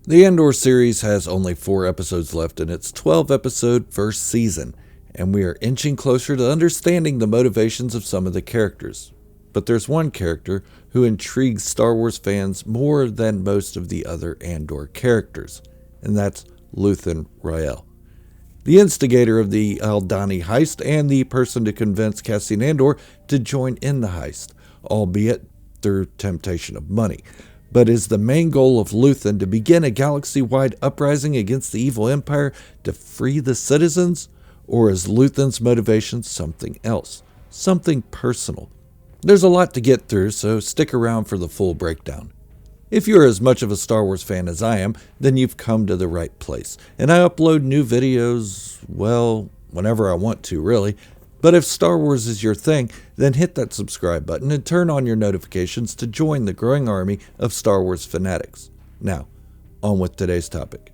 The Andor series has only 4 episodes left in its 12-episode first season, and we are inching closer to understanding the motivations of some of the characters. But there's one character who intrigues Star Wars fans more than most of the other Andor characters, and that's Luthen Rael, the instigator of the Aldhani heist and the person to convince Cassian Andor to join in the heist, albeit through temptation of money. But is the main goal of Luthen to begin a galaxy-wide uprising against the evil empire to free the citizens? Or is Luthen's motivation something else, something personal? There's a lot to get through, so stick around for the full breakdown. If you're as much of a Star Wars fan as I am, then you've come to the right place. And I upload new videos, well, whenever I want to, really. But if Star Wars is your thing, then hit that subscribe button and turn on your notifications to join the growing army of Star Wars fanatics. Now, on with today's topic.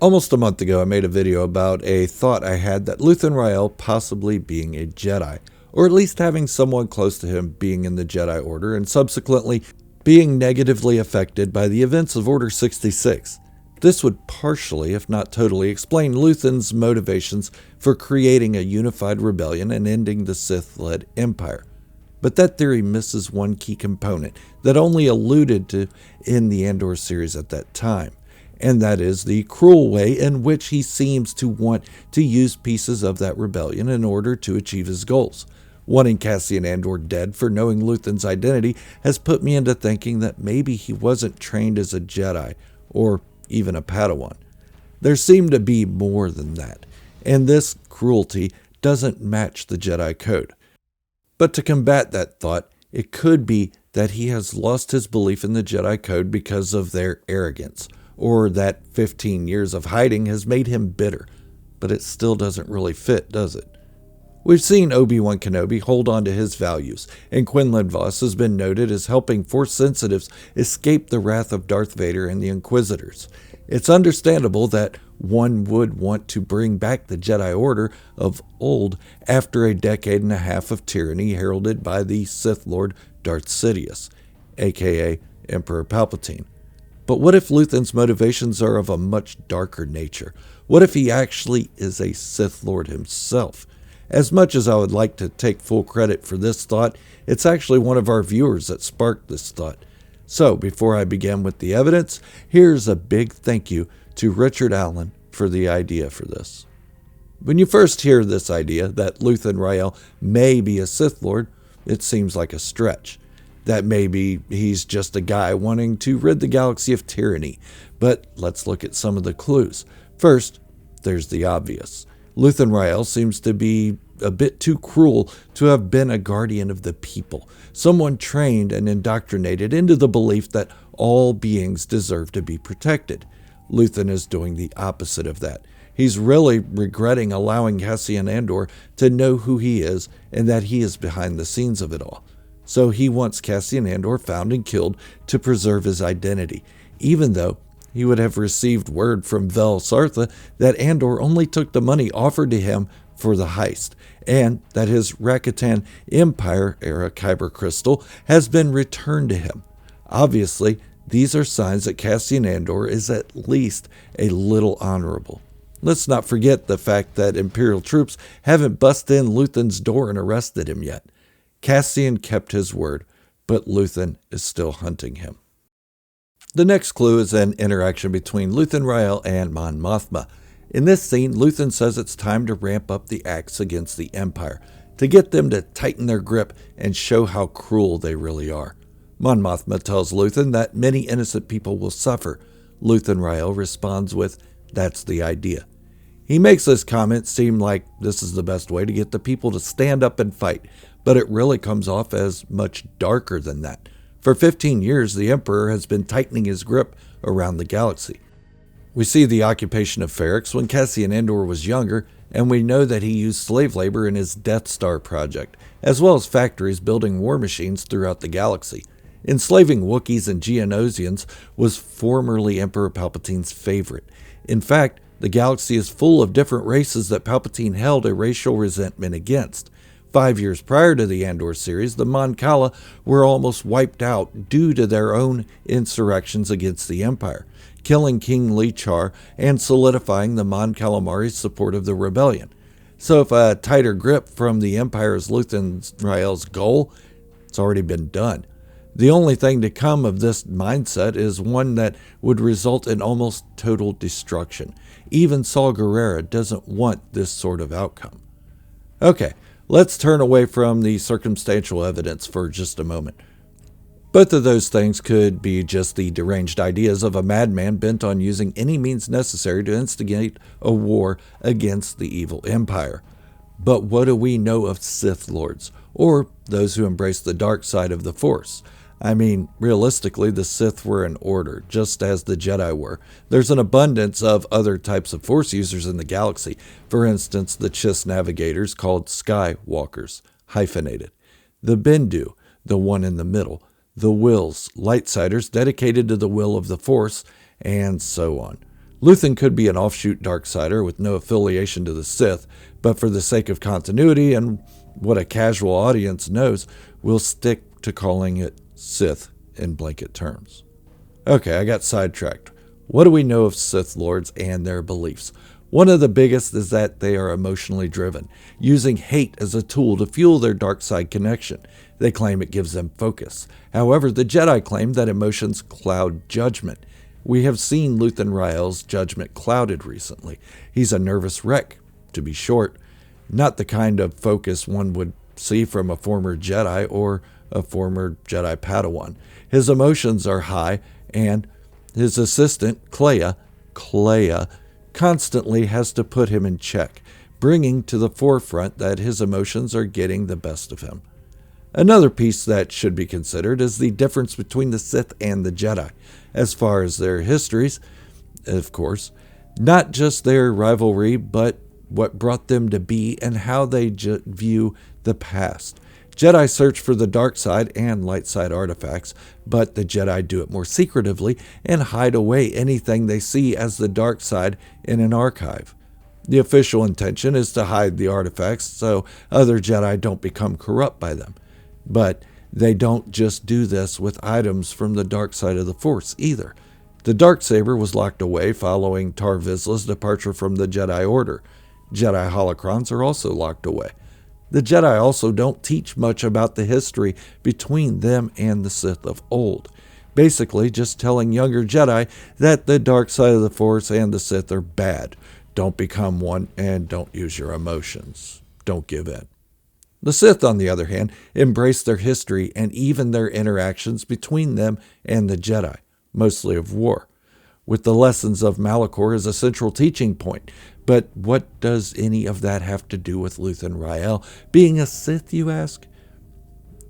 Almost a month ago, I made a video about a thought I had that Luthen Rael possibly being a Jedi, or at least having someone close to him being in the Jedi Order and subsequently being negatively affected by the events of Order 66. This would partially, if not totally, explain Luthen's motivations for creating a unified rebellion and ending the Sith-led empire. But that theory misses one key component that only alluded to in the Andor series at that time, and that is the cruel way in which he seems to want to use pieces of that rebellion in order to achieve his goals. Wanting Cassian Andor dead for knowing Luthen's identity has put me into thinking that maybe he wasn't trained as a Jedi, or even a Padawan. There seemed to be more than that, and this cruelty doesn't match the Jedi Code. But to combat that thought, it could be that he has lost his belief in the Jedi Code because of their arrogance, or that 15 years of hiding has made him bitter. But it still doesn't really fit, does it? We've seen Obi-Wan Kenobi hold on to his values, and Quinlan Vos has been noted as helping Force sensitives escape the wrath of Darth Vader and the Inquisitors. It's understandable that one would want to bring back the Jedi Order of old after a decade and a half of tyranny heralded by the Sith Lord Darth Sidious, aka Emperor Palpatine. But what if Luthen's motivations are of a much darker nature? What if he actually is a Sith Lord himself? As much as I would like to take full credit for this thought, it's actually one of our viewers that sparked this thought. So, before I begin with the evidence, here's a big thank you to Richard Allan for the idea for this. When you first hear this idea that Luthen Rael may be a Sith Lord, it seems like a stretch. That maybe he's just a guy wanting to rid the galaxy of tyranny. But let's look at some of the clues. First, there's the obvious. Luthen Rael seems to be a bit too cruel to have been a guardian of the people, someone trained and indoctrinated into the belief that all beings deserve to be protected. Luthen is doing the opposite of that. He's really regretting allowing Cassian Andor to know who he is and that he is behind the scenes of it all. So he wants Cassian Andor found and killed to preserve his identity, even though he would have received word from Vel Sartha that Andor only took the money offered to him for the heist, and that his Rakatan Empire-era Kyber crystal has been returned to him. Obviously, these are signs that Cassian Andor is at least a little honorable. Let's not forget the fact that Imperial troops haven't busted in Luthen's door and arrested him yet. Cassian kept his word, but Luthen is still hunting him. The next clue is an interaction between Luthen Rael and Mon Mothma. In this scene, Luthen says it's time to ramp up the acts against the Empire, to get them to tighten their grip and show how cruel they really are. Mon Mothma tells Luthen that many innocent people will suffer. Luthen Rael responds with, "That's the idea." He makes this comment seem like this is the best way to get the people to stand up and fight, but it really comes off as much darker than that. For 15 years, the Emperor has been tightening his grip around the galaxy. We see the occupation of Ferrix when Cassian Andor was younger, and we know that he used slave labor in his Death Star project, as well as factories building war machines throughout the galaxy. Enslaving Wookiees and Geonosians was formerly Emperor Palpatine's favorite. In fact, the galaxy is full of different races that Palpatine held a racial resentment against. 5 years prior to the Andor series, the Mon Cala were almost wiped out due to their own insurrections against the Empire. killing King Lichar and solidifying the Mon Calamari's support of the rebellion. So if a tighter grip from the Empire is Luthen Rael's goal, it's already been done. The only thing to come of this mindset is one that would result in almost total destruction. Even Saw Gerrera doesn't want this sort of outcome. Okay, let's turn away from the circumstantial evidence for just a moment. Both of those things could be just the deranged ideas of a madman bent on using any means necessary to instigate a war against the evil empire. But what do we know of Sith Lords, or those who embrace the dark side of the Force? I mean, realistically, the Sith were an order, just as the Jedi were. There's an abundance of other types of Force users in the galaxy. For instance, the Chiss navigators, called Skywalkers, hyphenated. The Bendu, the one in the middle. The Wills, Lightsiders, dedicated to the will of the Force, and so on. Luthen could be an offshoot Darksider with no affiliation to the Sith, but for the sake of continuity and what a casual audience knows, we'll stick to calling it Sith in blanket terms. Okay, I got sidetracked. What do we know of Sith Lords and their beliefs? One of the biggest is that they are emotionally driven, using hate as a tool to fuel their dark side connection. They claim it gives them focus. However, the Jedi claim that emotions cloud judgment. We have seen Luthen Rael's judgment clouded recently. He's a nervous wreck, to be short. Not the kind of focus one would see from a former Jedi or a former Jedi Padawan. His emotions are high, and his assistant, Clea, constantly has to put him in check, bringing to the forefront that his emotions are getting the best of him. Another piece that should be considered is the difference between the Sith and the Jedi, as far as their histories, of course, not just their rivalry, but what brought them to be and how they view the past. Jedi search for the dark side and light side artifacts, but the Jedi do it more secretively and hide away anything they see as the dark side in an archive. The official intention is to hide the artifacts so other Jedi don't become corrupt by them. But they don't just do this with items from the dark side of the Force either. The Darksaber was locked away following Tar Vizsla's departure from the Jedi Order. Jedi holocrons are also locked away. The Jedi also don't teach much about the history between them and the Sith of old. Basically, just telling younger Jedi that the dark side of the Force and the Sith are bad. Don't become one and don't use your emotions. Don't give in. The Sith, on the other hand, embrace their history and even their interactions between them and the Jedi, mostly of war, with the lessons of Malachor as a central teaching point. But what does any of that have to do with Luthen Rael being a Sith, you ask?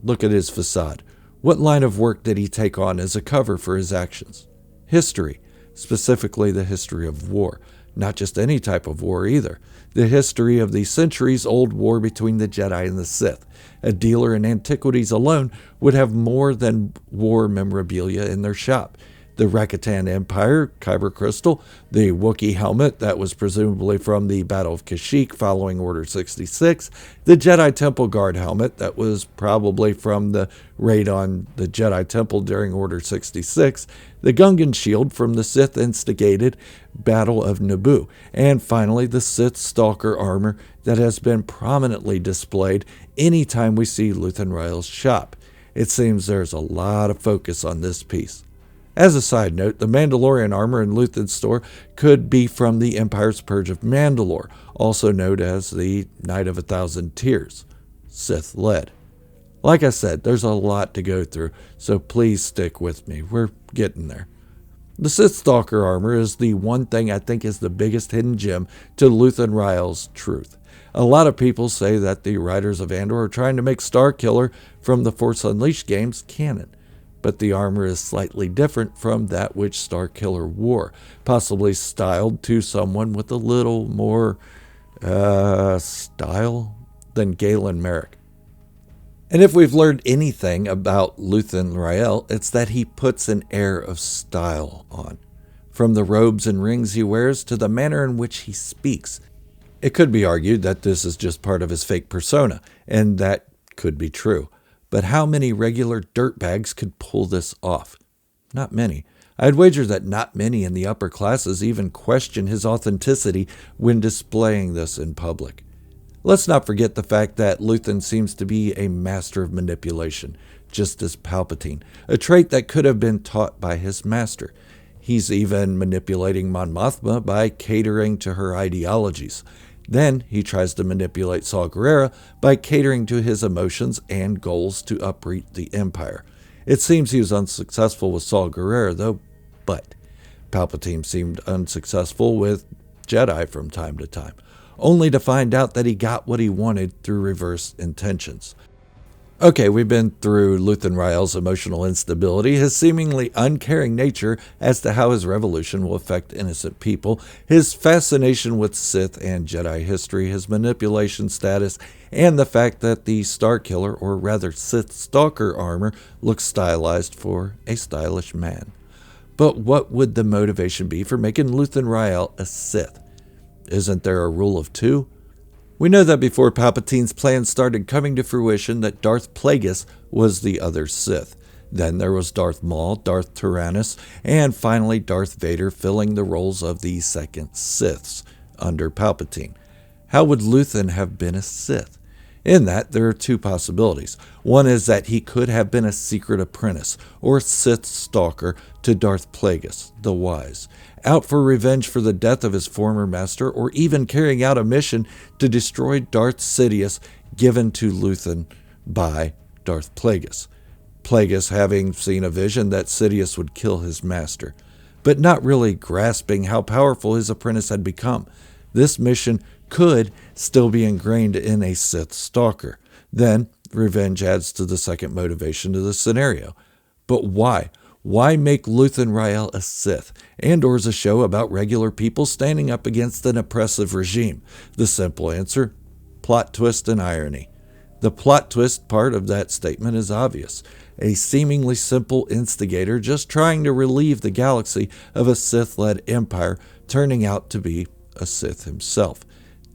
Look at his facade. What line of work did he take on as a cover for his actions? History, specifically the history of war. Not just any type of war either. The history of the centuries-old war between the Jedi and the Sith. A dealer in antiquities alone would have more than war memorabilia in their shop. The Rakatan Empire, Kyber Crystal, the Wookiee helmet that was presumably from the Battle of Kashyyyk following Order 66, the Jedi Temple Guard helmet that was probably from the raid on the Jedi Temple during Order 66, the Gungan shield from the Sith-instigated Battle of Naboo, and finally the Sith Stalker armor that has been prominently displayed anytime we see Luthen Rael's shop. It seems there's a lot of focus on this piece. As a side note, the Mandalorian armor in Luthen's store could be from the Empire's Purge of Mandalore, also known as the Night of 1,000 Tears, Sith-led. Like I said, there's a lot to go through, so please stick with me. We're getting there. The Sith Stalker armor is the one thing I think is the biggest hidden gem to Luthen Rael's truth. A lot of people say that the writers of Andor are trying to make Starkiller from the Force Unleashed games canon. But the armor is slightly different from that which Starkiller wore, possibly styled to someone with a little more style than Galen Merrick. And if we've learned anything about Luthen Rael, it's that he puts an air of style on. From the robes and rings he wears to the manner in which he speaks. It could be argued that this is just part of his fake persona, and that could be true. But how many regular dirtbags could pull this off? Not many. I'd wager that not many in the upper classes even question his authenticity when displaying this in public. Let's not forget the fact that Luthen seems to be a master of manipulation, just as Palpatine, a trait that could have been taught by his master. He's even manipulating Mon Mothma by catering to her ideologies. Then he tries to manipulate Saw Gerrera by catering to his emotions and goals to uproot the Empire. It seems he was unsuccessful with Saw Gerrera, though, but Palpatine seemed unsuccessful with Jedi from time to time, only to find out that he got what he wanted through reverse intentions. Okay, we've been through Luthen Rael's emotional instability, his seemingly uncaring nature as to how his revolution will affect innocent people, his fascination with Sith and Jedi history, his manipulation status, and the fact that the Starkiller, or rather Sith Stalker armor, looks stylized for a stylish man. But what would the motivation be for making Luthen Rael a Sith? Isn't there a rule of two? We know that before Palpatine's plans started coming to fruition that Darth Plagueis was the other Sith. Then there was Darth Maul, Darth Tyrannus, and finally Darth Vader filling the roles of the second Siths under Palpatine. How would Luthen have been a Sith? In that, there are two possibilities. One is that he could have been a secret apprentice, or Sith stalker, to Darth Plagueis, the Wise, out for revenge for the death of his former master, or even carrying out a mission to destroy Darth Sidious given to Luthen by Darth Plagueis. Plagueis having seen a vision that Sidious would kill his master, but not really grasping how powerful his apprentice had become. This mission could still be ingrained in a Sith stalker. Then, revenge adds to the second motivation to the scenario. But why? Why make Luthen Rael a Sith? Andor's a show about regular people standing up against an oppressive regime. The simple answer: plot twist and irony. The plot twist part of that statement is obvious. A seemingly simple instigator just trying to relieve the galaxy of a Sith-led empire turning out to be a Sith himself.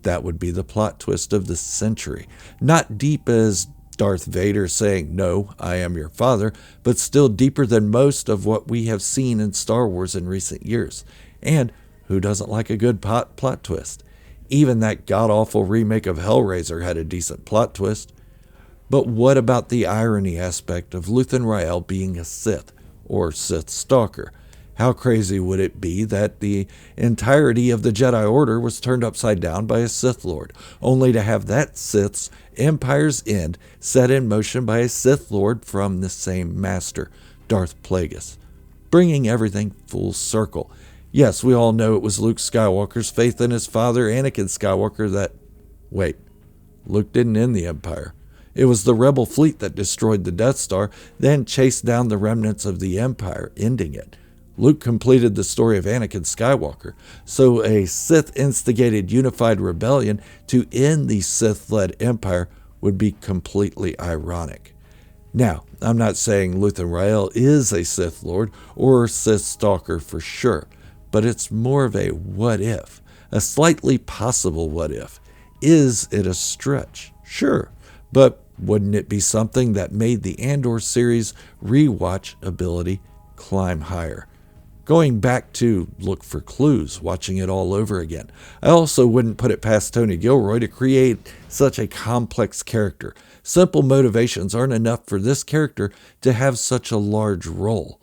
That would be the plot twist of the century. Not deep as Darth Vader saying, "No, I am your father," but still deeper than most of what we have seen in Star Wars in recent years. And who doesn't like a good plot twist? Even that god-awful remake of Hellraiser had a decent plot twist. But what about the irony aspect of Luthen Rael being a Sith, or Sith Stalker? How crazy would it be that the entirety of the Jedi Order was turned upside down by a Sith Lord, only to have that Sith's empire's end set in motion by a Sith Lord from the same master, Darth Plagueis, bringing everything full circle. Yes, we all know it was Luke Skywalker's faith in his father, Anakin Skywalker, that... Wait, Luke didn't end the Empire. It was the Rebel fleet that destroyed the Death Star, then chased down the remnants of the Empire, ending it. Luke completed the story of Anakin Skywalker, so a Sith-instigated unified rebellion to end the Sith-led empire would be completely ironic. Now, I'm not saying Luthen Rael is a Sith Lord or Sith Stalker for sure, but it's more of a what if, a slightly possible what if. Is it a stretch? Sure, but wouldn't it be something that made the Andor series rewatch ability climb higher? Going back to look for clues, watching it all over again. I also wouldn't put it past Tony Gilroy to create such a complex character. Simple motivations aren't enough for this character to have such a large role.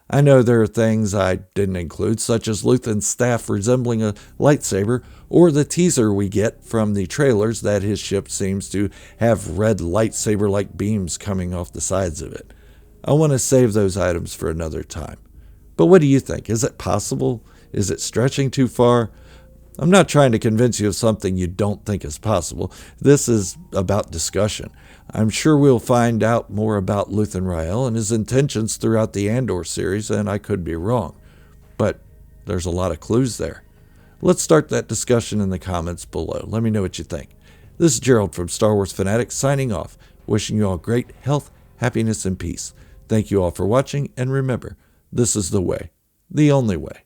I know there are things I didn't include, such as Luthen's staff resembling a lightsaber, or the teaser we get from the trailers that his ship seems to have red lightsaber-like beams coming off the sides of it. I want to save those items for another time. But what do you think? Is it possible? Is it stretching too far? I'm not trying to convince you of something you don't think is possible. This is about discussion. I'm sure we'll find out more about Luthen Rael and his intentions throughout the Andor series, and I could be wrong. But there's a lot of clues there. Let's start that discussion in the comments below. Let me know what you think. This is Gerald from Star Wars Fanatics signing off, wishing you all great health, happiness, and peace. Thank you all for watching, and remember, this is the way, the only way.